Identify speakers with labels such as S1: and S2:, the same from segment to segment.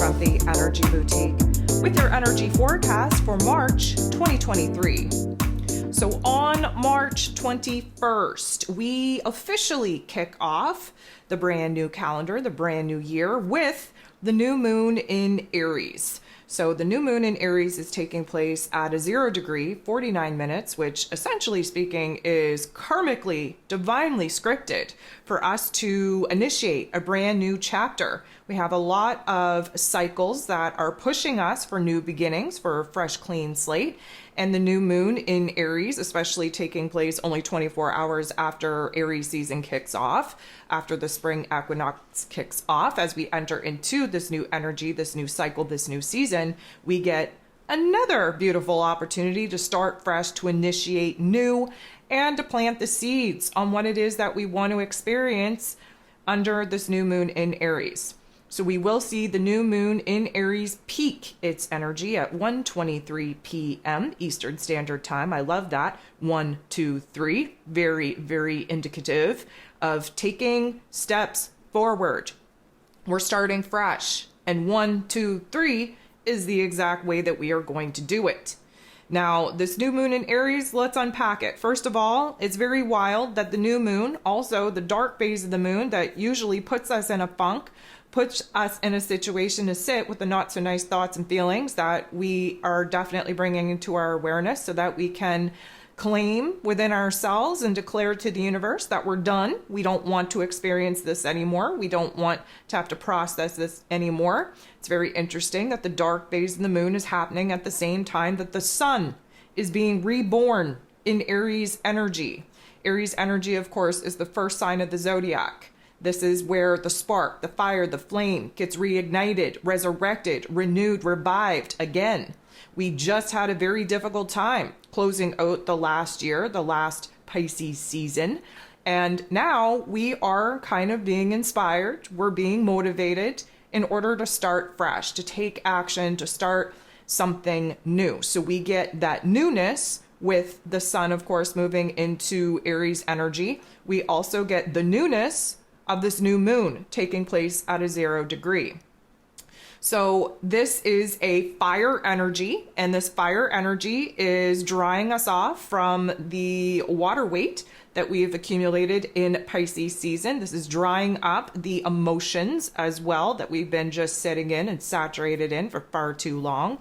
S1: from the Energy Boutique with your energy forecast for March 2023. So on March 21st, we officially kick off the brand new calendar, the brand new year, with the new moon in Aries. So the new moon in Aries is taking place at a 0 degree, 49 minutes, which essentially speaking is karmically, divinely scripted for us to initiate a brand new chapter. We have a lot of cycles that are pushing us for new beginnings, for a fresh, clean slate. And the new moon in Aries, especially taking place only 24 hours after Aries season kicks off, after the spring equinox kicks off, as we enter into this new energy, this new cycle, this new season, we get another beautiful opportunity to start fresh, to initiate new, and to plant the seeds on what it is that we want to experience under this new moon in Aries. So we will see the new moon in Aries peak its energy at 1:23 p.m. Eastern Standard Time. I love that. 1, 2, 3. Very, very indicative of taking steps forward. We're starting fresh. And 1, 2, 3 is the exact way that we are going to do it. Now, this new moon in Aries, let's unpack it. First of all, it's very wild that the new moon, also the dark phase of the moon that usually puts us in a funk, puts us in a situation to sit with the not so nice thoughts and feelings that we are definitely bringing into our awareness so that we can claim within ourselves and declare to the universe that we're done. We don't want to experience this anymore. We don't want to have to process this anymore. It's very interesting that the dark phase of the moon is happening at the same time that the sun is being reborn in Aries energy. Aries energy, of course, is the first sign of the zodiac. This is where the spark, the fire, the flame gets reignited, resurrected, renewed, revived again. We just had a very difficult time closing out the last year, the last Pisces season. And now we are kind of being inspired. We're being motivated in order to start fresh, to take action, to start something new. So we get that newness with the sun, of course, moving into Aries energy. We also get the newness of this new moon taking place at a 0 degree. So this is a fire energy, and this fire energy is drying us off from the water weight that we've accumulated in Pisces season. This is drying up the emotions as well that we've been just sitting in and saturated in for far too long.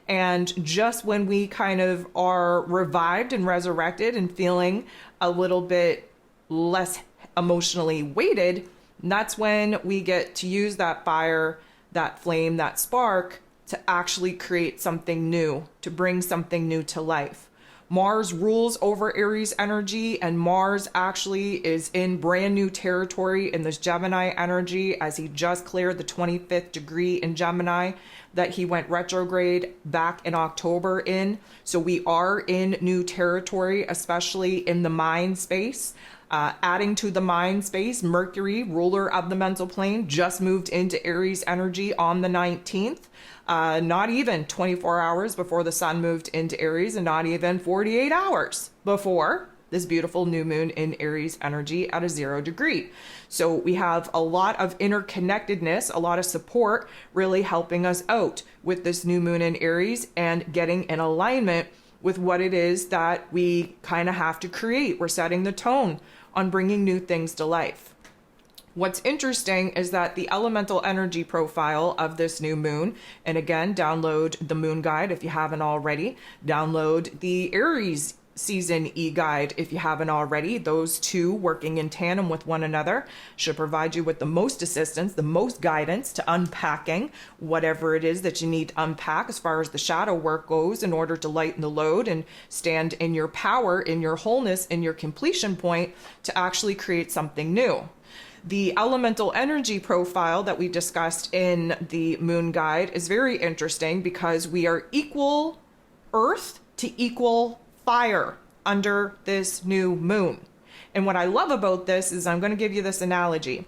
S1: And just when we kind of are revived and resurrected and feeling a little bit less emotionally weighted, that's when we get to use that fire, that flame, that spark to actually create something new, to bring something new to life. Mars rules over Aries energy, and Mars actually is in brand new territory in this Gemini energy as he just cleared the 25th degree in Gemini that he went retrograde back in October in. So we are in new territory, especially in the mind space. Adding to the mind space, Mercury, ruler of the mental plane, just moved into Aries energy on the 19th. Not even 24 hours before the sun moved into Aries, and not even 48 hours before this beautiful new moon in Aries energy at a 0 degree. So we have a lot of interconnectedness, a lot of support really helping us out with this new moon in Aries and getting in alignment with what it is that we kind of have to create. We're setting the tone on bringing new things to life. What's interesting is that the elemental energy profile of this new moon, and again, download the moon guide if you haven't already, download the Aries season e-guide if you haven't already. Those two working in tandem with one another should provide you with the most assistance, the most guidance to unpacking whatever it is that you need to unpack as far as the shadow work goes in order to lighten the load and stand in your power, in your wholeness, in your completion point to actually create something new. The elemental energy profile that we discussed in the moon guide is very interesting because we are equal earth to equal fire under this new moon. And what I love about this is I'm going to give you this analogy.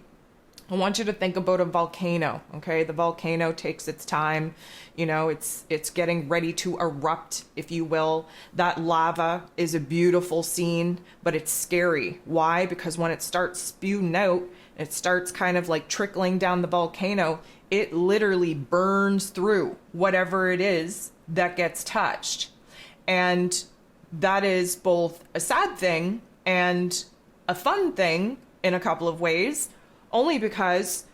S1: I want you to think about a volcano, okay? The volcano takes its time, you know, it's getting ready to erupt, if you will. That lava is a beautiful scene, but it's scary. Why? Because when it starts spewing out, it starts kind of like trickling down the volcano, it literally burns through whatever it is that gets touched. And that is both a sad thing and a fun thing in a couple of ways, only because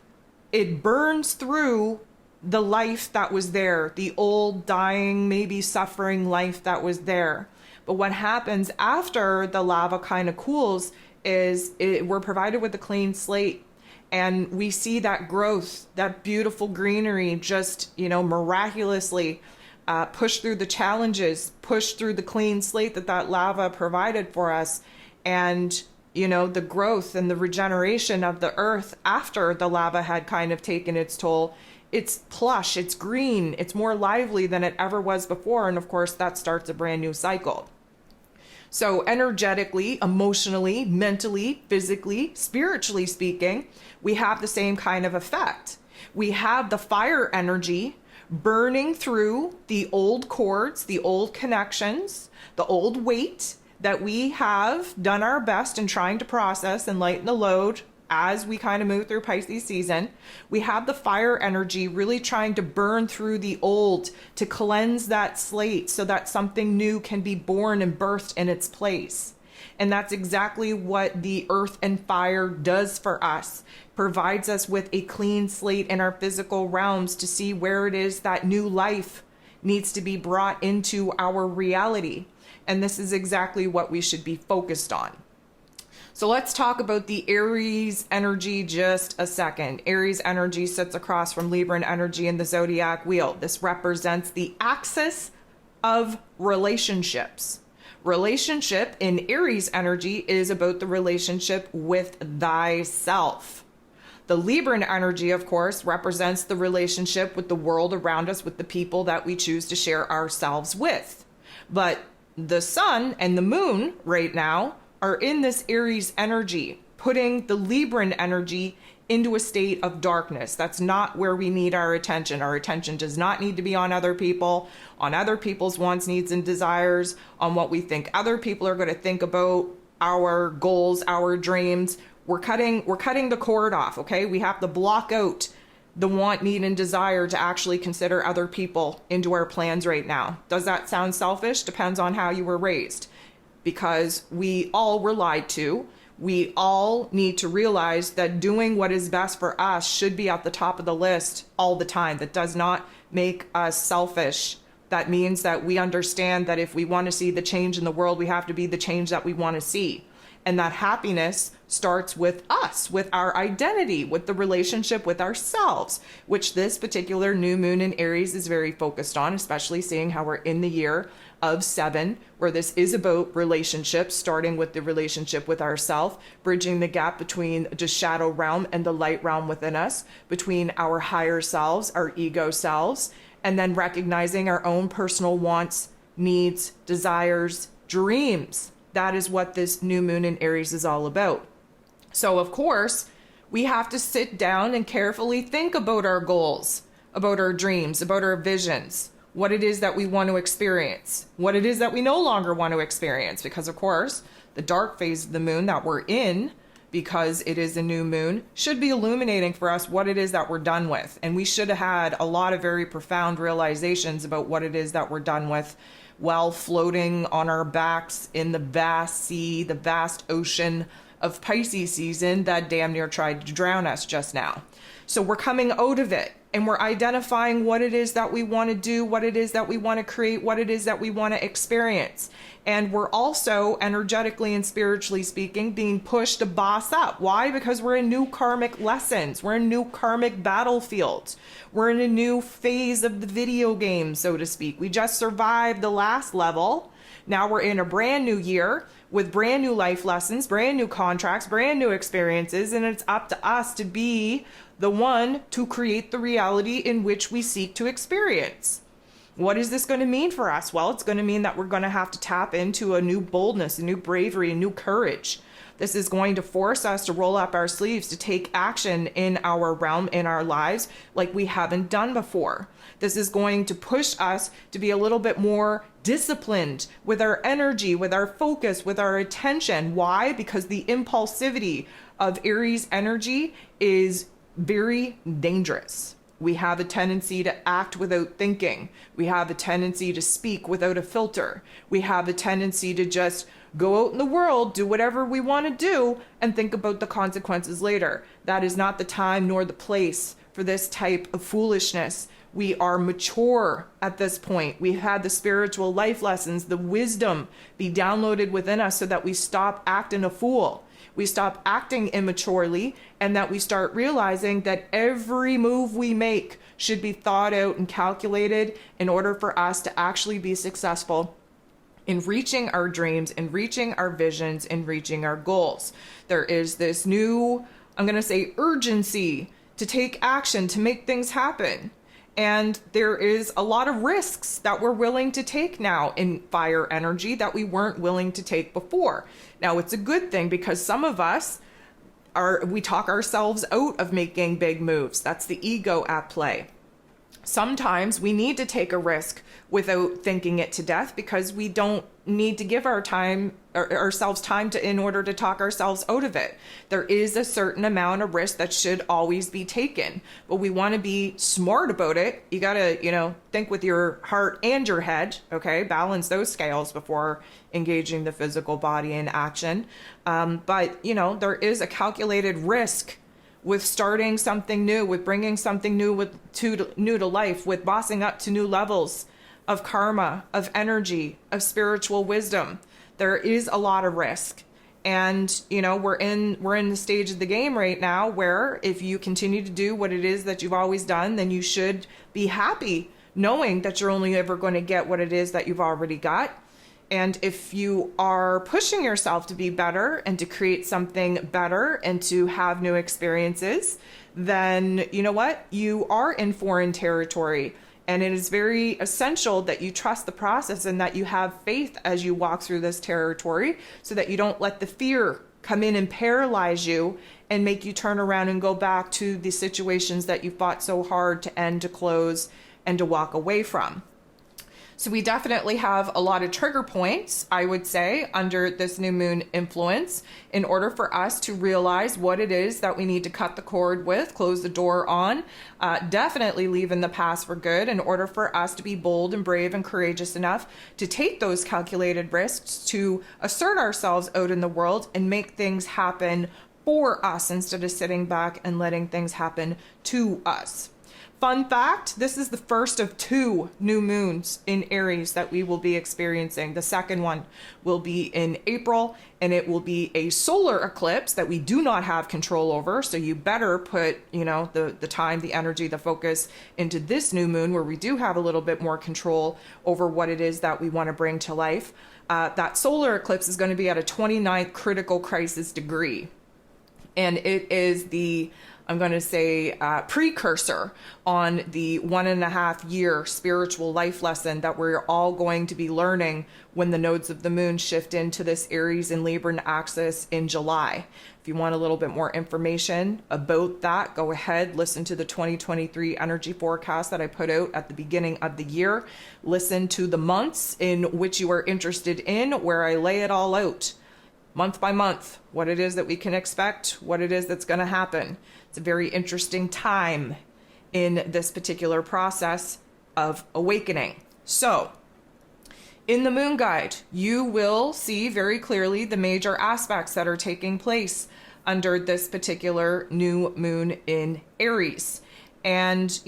S1: it burns through the life that was there, the old, dying, maybe suffering life that was there. But what happens after the lava kind of cools is we're provided with a clean slate, and we see that growth, that beautiful greenery just, miraculously push through the challenges, push through the clean slate that lava provided for us. And the growth and the regeneration of the earth after the lava had kind of taken its toll, it's plush, it's green, it's more lively than it ever was before. And of course, that starts a brand new cycle. So energetically, emotionally, mentally, physically, spiritually speaking, we have the same kind of effect. We have the fire energy burning through the old cords, the old connections, the old weight that we have done our best in trying to process and lighten the load as we kind of move through Pisces season. We have the fire energy really trying to burn through the old, to cleanse that slate so that something new can be born and birthed in its place. And that's exactly what the earth and fire does for us. Provides us with a clean slate in our physical realms to see where it is that new life needs to be brought into our reality. And this is exactly what we should be focused on. So let's talk about the Aries energy just a second. Aries energy sits across from Libran energy in the zodiac wheel. This represents the axis of relationships. Relationship in Aries energy is about the relationship with thyself. The Libran energy, of course, represents the relationship with the world around us, with the people that we choose to share ourselves with. But the sun and the moon right now are in this Aries energy, putting the Libran energy into a state of darkness. That's not where we need our attention. Our attention does not need to be on other people, on other people's wants, needs, and desires, on what we think other people are going to think about our goals, our dreams. We're cutting the cord off, okay? We have to block out the want, need, and desire to actually consider other people into our plans right now. Does that sound selfish? Depends on how you were raised. Because we all were lied to. We all need to realize that doing what is best for us should be at the top of the list all the time. That does not make us selfish. That means that we understand that if we want to see the change in the world, we have to be the change that we want to see. And that happiness starts with us, with our identity, with the relationship with ourselves, which this particular new moon in Aries is very focused on, especially seeing how we're in the year of 7, where this is about relationships, starting with the relationship with ourselves, bridging the gap between the shadow realm and the light realm within us, between our higher selves, our ego selves, and then recognizing our own personal wants, needs, desires, dreams. That is what this new moon in Aries is all about. So, of course, we have to sit down and carefully think about our goals, about our dreams, about our visions, what it is that we want to experience, what it is that we no longer want to experience. Because, of course, the dark phase of the moon that we're in, because it is a new moon, should be illuminating for us what it is that we're done with. And we should have had a lot of very profound realizations about what it is that we're done with while floating on our backs in the vast sea, the vast ocean of Pisces season that damn near tried to drown us just now. So we're coming out of it, and we're identifying what it is that we want to do, what it is that we want to create, what it is that we want to experience. And we're also, energetically and spiritually speaking, being pushed to boss up. Why? Because we're in new karmic lessons. We're in new karmic battlefields. We're in a new phase of the video game, so to speak. We just survived the last level. Now we're in a brand new year with brand new life lessons, brand new contracts, brand new experiences, and it's up to us to be the one to create the reality in which we seek to experience. What is this going to mean for us? Well, it's going to mean that we're going to have to tap into a new boldness, a new bravery, a new courage. This is going to force us to roll up our sleeves, to take action in our realm, in our lives, like we haven't done before. This is going to push us to be a little bit more disciplined with our energy, with our focus, with our attention. Why? Because the impulsivity of Aries energy is very dangerous. We have a tendency to act without thinking. We have a tendency to speak without a filter. We have a tendency to just go out in the world, do whatever we want to do, and think about the consequences later. That is not the time nor the place for this type of foolishness. We are mature at this point. We've had the spiritual life lessons, the wisdom be downloaded within us so that we stop acting a fool. We stop acting immaturely, and that we start realizing that every move we make should be thought out and calculated in order for us to actually be successful in reaching our dreams, in reaching our visions, in reaching our goals. There is this new, I'm going to say, urgency to take action, to make things happen. And there is a lot of risks that we're willing to take now in fire energy that we weren't willing to take before. Now, it's a good thing because some of us we talk ourselves out of making big moves. That's the ego at play. Sometimes we need to take a risk without thinking it to death because we don't need to give ourselves time in order to talk ourselves out of it. There is a certain amount of risk that should always be taken, but we want to be smart about it. You got to, think with your heart and your head, okay? Balance those scales before engaging the physical body in action. But there is a calculated risk with starting something new, with bringing something new to life, with bossing up to new levels of karma, of energy, of spiritual wisdom. There is a lot of risk. And, we're in the stage of the game right now where if you continue to do what it is that you've always done, then you should be happy knowing that you're only ever going to get what it is that you've already got. And if you are pushing yourself to be better and to create something better and to have new experiences, then you know what? You are in foreign territory. And it is very essential that you trust the process and that you have faith as you walk through this territory so that you don't let the fear come in and paralyze you and make you turn around and go back to the situations that you fought so hard to end, to close, and to walk away from. So we definitely have a lot of trigger points, I would say, under this new moon influence in order for us to realize what it is that we need to cut the cord with, close the door on, definitely leave in the past for good in order for us to be bold and brave and courageous enough to take those calculated risks, to assert ourselves out in the world and make things happen for us instead of sitting back and letting things happen to us. Fun fact, this is the first of 2 new moons in Aries that we will be experiencing. The second one will be in April, and it will be a solar eclipse that we do not have control over. So you better put, the time, the energy, the focus into this new moon where we do have a little bit more control over what it is that we want to bring to life. That solar eclipse is going to be at a 29th critical crisis degree. And it is the, I'm going to say, precursor on the 1.5 year spiritual life lesson that we're all going to be learning when the nodes of the moon shift into this Aries and Libra axis in July. If you want a little bit more information about that, go ahead, listen to the 2023 energy forecast that I put out at the beginning of the year. Listen to the months in which you are interested in, where I lay it all out. Month by month, what it is that we can expect, what it is that's going to happen. It's a very interesting time in this particular process of awakening. So, in the moon guide, you will see very clearly the major aspects that are taking place under this particular new moon in Aries. And,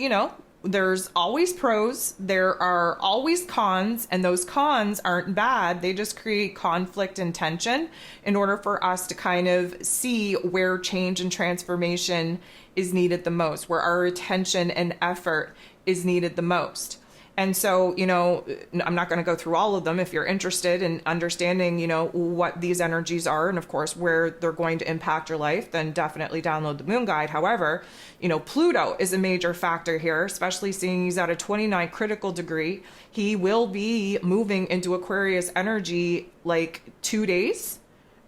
S1: there's always pros, there are always cons, and those cons aren't bad. They just create conflict and tension in order for us to kind of see where change and transformation is needed the most, where our attention and effort is needed the most. And so, I'm not going to go through all of them. If you're interested in understanding, what these energies are and, of course, where they're going to impact your life, then definitely download the moon guide. However, Pluto is a major factor here, especially seeing he's at a 29 critical degree. He will be moving into Aquarius energy like 2 days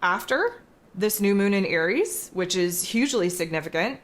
S1: after this new moon in Aries, which is hugely significant.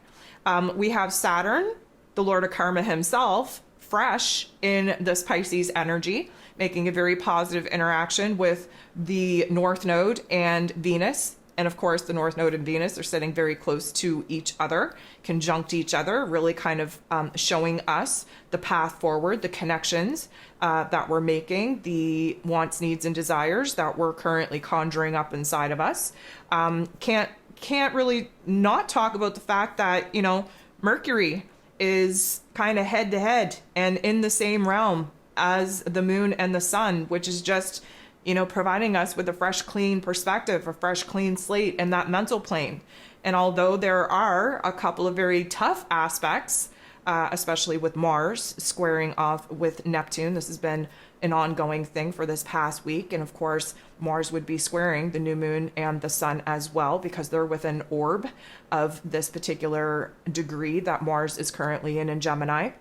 S1: We have Saturn, the Lord of Karma himself, fresh in this Pisces energy. making a very positive interaction with the North Node and Venus. And of course, the North Node and Venus are sitting very close to each other, conjunct each other, really kind of showing us the path forward, the connections that we're making, the wants, needs, and desires that we're currently conjuring up inside of us. Can't really not talk about the fact that, you know, Mercury is kind of head to head and in the same realm as the moon and the sun, which is just, you know, providing us with a fresh, clean perspective, a fresh, clean slate in that mental plane. And although there are a couple of very tough aspects, especially with Mars squaring off with Neptune, this has been an ongoing thing for this past week. And of course, Mars would be squaring the new moon and the sun as well, because they're within orb of this particular degree that Mars is currently in Gemini.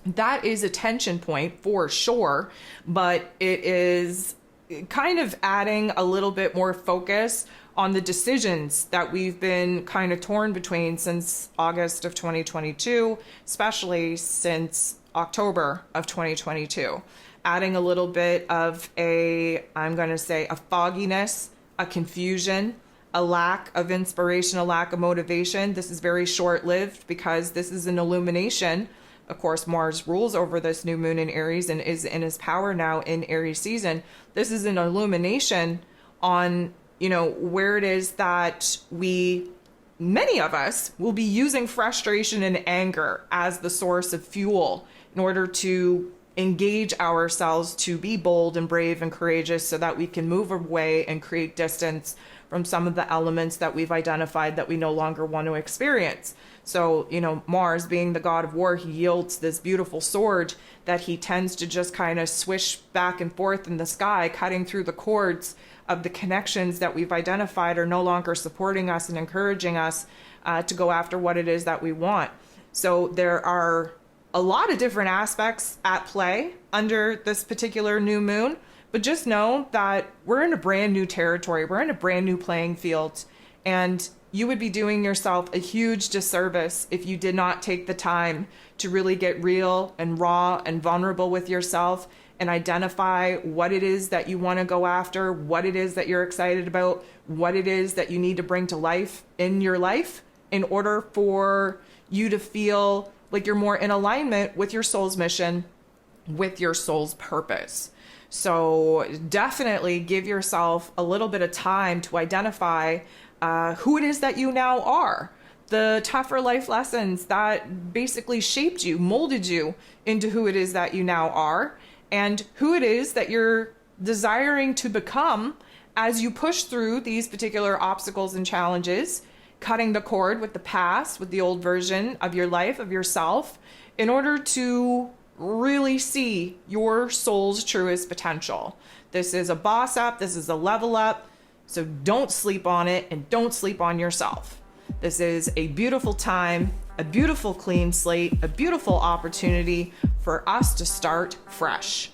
S1: That is a tension point for sure, but it is kind of adding a little bit more focus on the decisions that we've been kind of torn between since August of 2022, especially since October of 2022. Adding a little bit of I'm going to say a fogginess, a confusion, a lack of inspiration, a lack of motivation. This is very short-lived because this is an illumination. Of course, Mars rules over this new moon in Aries and is in his power now in Aries season. This is an illumination on, you know, where it is that many of us will be using frustration and anger as the source of fuel in order to engage ourselves to be bold and brave and courageous so that we can move away and create distance from some of the elements that we've identified that we no longer want to experience. So, you know, Mars being the god of war, he yields this beautiful sword that he tends to just kind of swish back and forth in the sky, cutting through the cords of the connections that we've identified are no longer supporting us and encouraging us to go after what it is that we want. So there are a lot of different aspects at play under this particular new moon, but just know that we're in a brand new territory. We're in a brand new playing field, and you would be doing yourself a huge disservice if you did not take the time to really get real and raw and vulnerable with yourself and identify what it is that you want to go after, what it is that you're excited about, what it is that you need to bring to life in your life in order for you to feel like you're more in alignment with your soul's mission, with your soul's purpose. So definitely give yourself a little bit of time to identify who it is that you now are, the tougher life lessons that basically shaped you, molded you into who it is that you now are, and who it is that you're desiring to become as you push through these particular obstacles and challenges, cutting the cord with the past, with the old version of your life, of yourself, in order to really see your soul's truest potential. This is a boss up, this is a level up, so don't sleep on it and don't sleep on yourself. This is a beautiful time, a beautiful clean slate, a beautiful opportunity for us to start fresh.